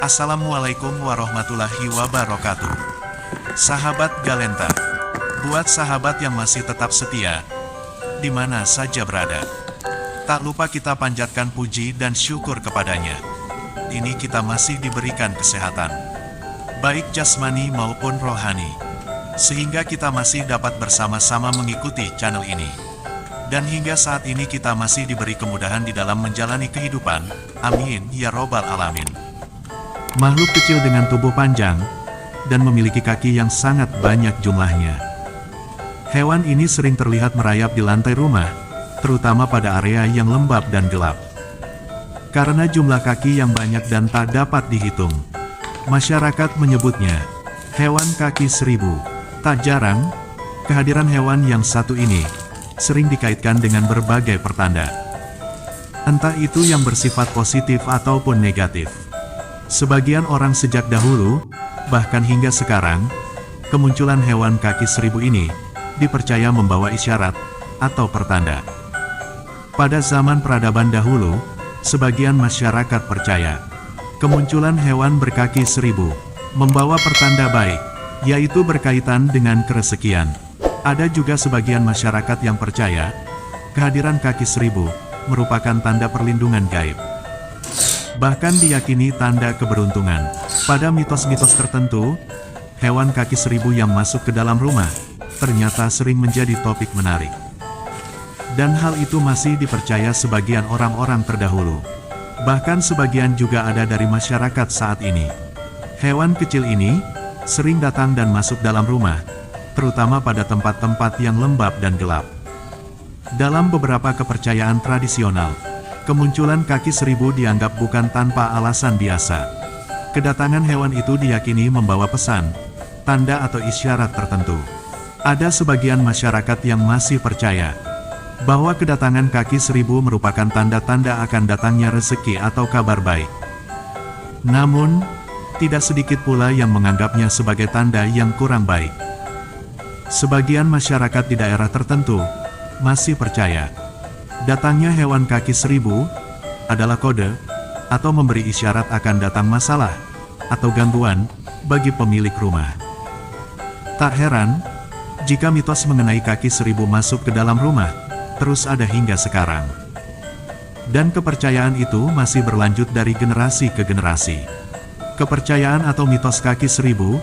Assalamualaikum warahmatullahi wabarakatuh. Sahabat Galenta, buat sahabat yang masih tetap setia, di mana saja berada, tak lupa kita panjatkan puji dan syukur kepadanya. Ini kita masih diberikan kesehatan, baik jasmani maupun rohani, sehingga kita masih dapat bersama-sama mengikuti channel ini. Dan hingga saat ini kita masih diberi kemudahan di dalam menjalani kehidupan. Amin ya robbal alamin. Makhluk kecil dengan tubuh panjang dan memiliki kaki yang sangat banyak jumlahnya. Hewan ini sering terlihat merayap di lantai rumah, terutama pada area yang lembab dan gelap. Karena jumlah kaki yang banyak dan tak dapat dihitung, masyarakat menyebutnya hewan kaki seribu. Tak jarang, kehadiran hewan yang satu ini sering dikaitkan dengan berbagai pertanda. Entah itu yang bersifat positif ataupun negatif. Sebagian orang sejak dahulu, bahkan hingga sekarang, kemunculan hewan kaki seribu ini dipercaya membawa isyarat atau pertanda. Pada zaman peradaban dahulu, sebagian masyarakat percaya kemunculan hewan berkaki seribu membawa pertanda baik, yaitu berkaitan dengan keresekian. Ada juga sebagian masyarakat yang percaya kehadiran kaki seribu merupakan tanda perlindungan gaib. Bahkan diyakini tanda keberuntungan. Pada mitos-mitos tertentu, hewan kaki seribu yang masuk ke dalam rumah ternyata sering menjadi topik menarik. Dan hal itu masih dipercaya sebagian orang-orang terdahulu. Bahkan sebagian juga ada dari masyarakat saat ini. Hewan kecil ini sering datang dan masuk dalam rumah, terutama pada tempat-tempat yang lembab dan gelap. Dalam beberapa kepercayaan tradisional, kemunculan kaki seribu dianggap bukan tanpa alasan biasa. Kedatangan hewan itu diyakini membawa pesan, tanda atau isyarat tertentu. Ada sebagian masyarakat yang masih percaya bahwa kedatangan kaki seribu merupakan tanda-tanda akan datangnya rezeki atau kabar baik. Namun, tidak sedikit pula yang menganggapnya sebagai tanda yang kurang baik. Sebagian masyarakat di daerah tertentu masih percaya datangnya hewan kaki seribu adalah kode atau memberi isyarat akan datang masalah atau gangguan bagi pemilik rumah. Tak heran jika mitos mengenai kaki seribu masuk ke dalam rumah terus ada hingga sekarang. Dan kepercayaan itu masih berlanjut dari generasi ke generasi. Kepercayaan atau mitos kaki seribu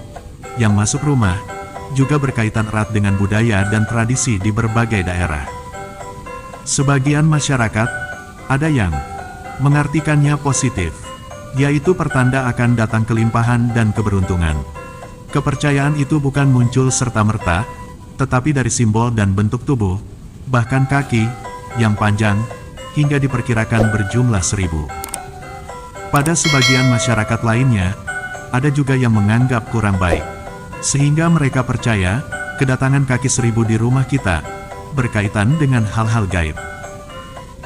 yang masuk rumah juga berkaitan erat dengan budaya dan tradisi di berbagai daerah. Sebagian masyarakat, ada yang mengartikannya positif, yaitu pertanda akan datang kelimpahan dan keberuntungan. Kepercayaan itu bukan muncul serta-merta, tetapi dari simbol dan bentuk tubuh, bahkan kaki, yang panjang, hingga diperkirakan berjumlah 1000. Pada sebagian masyarakat lainnya, ada juga yang menganggap kurang baik, sehingga mereka percaya, kedatangan kaki seribu di rumah kita, berkaitan dengan hal-hal gaib.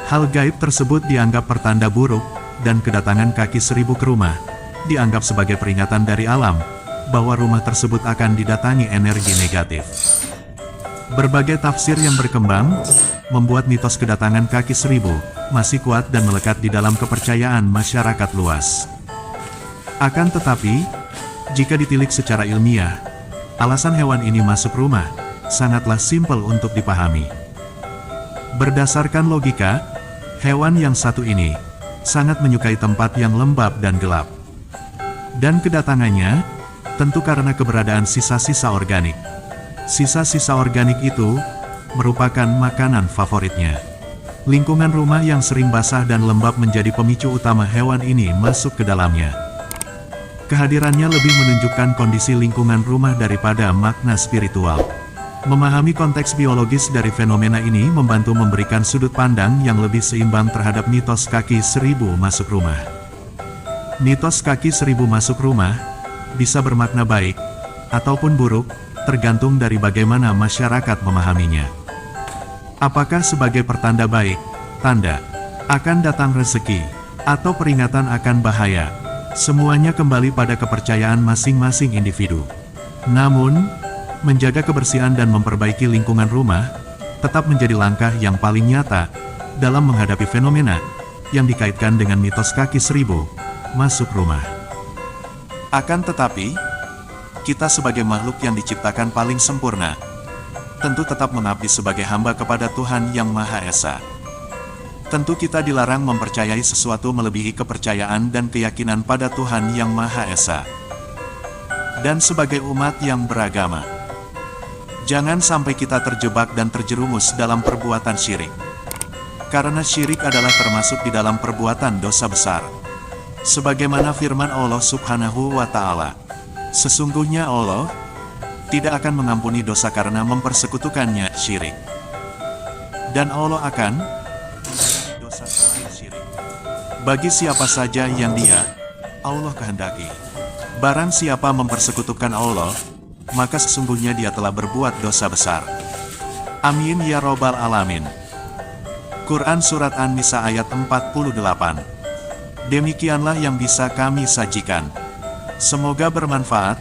Hal gaib tersebut dianggap pertanda buruk, dan kedatangan kaki seribu ke rumah, dianggap sebagai peringatan dari alam, bahwa rumah tersebut akan didatangi energi negatif. Berbagai tafsir yang berkembang, membuat mitos kedatangan kaki seribu, masih kuat dan melekat di dalam kepercayaan masyarakat luas. Akan tetapi, jika ditilik secara ilmiah, alasan hewan ini masuk rumah sangatlah simpel untuk dipahami. Berdasarkan logika, hewan yang satu ini sangat menyukai tempat yang lembab dan gelap. Dan kedatangannya tentu karena keberadaan sisa-sisa organik. Sisa-sisa organik itu merupakan makanan favoritnya. Lingkungan rumah yang sering basah dan lembab menjadi pemicu utama hewan ini masuk ke dalamnya. Kehadirannya lebih menunjukkan kondisi lingkungan rumah daripada makna spiritual. Memahami konteks biologis dari fenomena ini membantu memberikan sudut pandang yang lebih seimbang terhadap mitos kaki seribu masuk rumah. Mitos kaki seribu masuk rumah bisa bermakna baik ataupun buruk, tergantung dari bagaimana masyarakat memahaminya. Apakah sebagai pertanda baik, tanda akan datang rezeki, atau peringatan akan bahaya? Semuanya kembali pada kepercayaan masing-masing individu. Namun, menjaga kebersihan dan memperbaiki lingkungan rumah tetap menjadi langkah yang paling nyata dalam menghadapi fenomena yang dikaitkan dengan mitos kaki seribu masuk rumah. Akan tetapi, kita sebagai makhluk yang diciptakan paling sempurna, tentu tetap mengabdi sebagai hamba kepada Tuhan Yang Maha Esa. Tentu kita dilarang mempercayai sesuatu melebihi kepercayaan dan keyakinan pada Tuhan Yang Maha Esa. Dan sebagai umat yang beragama, jangan sampai kita terjebak dan terjerumus dalam perbuatan syirik. Karena syirik adalah termasuk di dalam perbuatan dosa besar. Sebagaimana firman Allah Subhanahu wa Ta'ala, sesungguhnya Allah tidak akan mengampuni dosa karena mempersekutukannya syirik. Dan Allah akan dosa selain syirik bagi siapa saja yang Dia, Allah kehendaki. Barang siapa mempersekutukan Allah, maka sesungguhnya dia telah berbuat dosa besar. Amin ya robbal alamin. Quran Surat An-Nisa ayat 48. Demikianlah yang bisa kami sajikan. Semoga bermanfaat,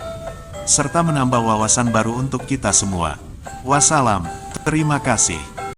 serta menambah wawasan baru untuk kita semua. Wassalam, terima kasih.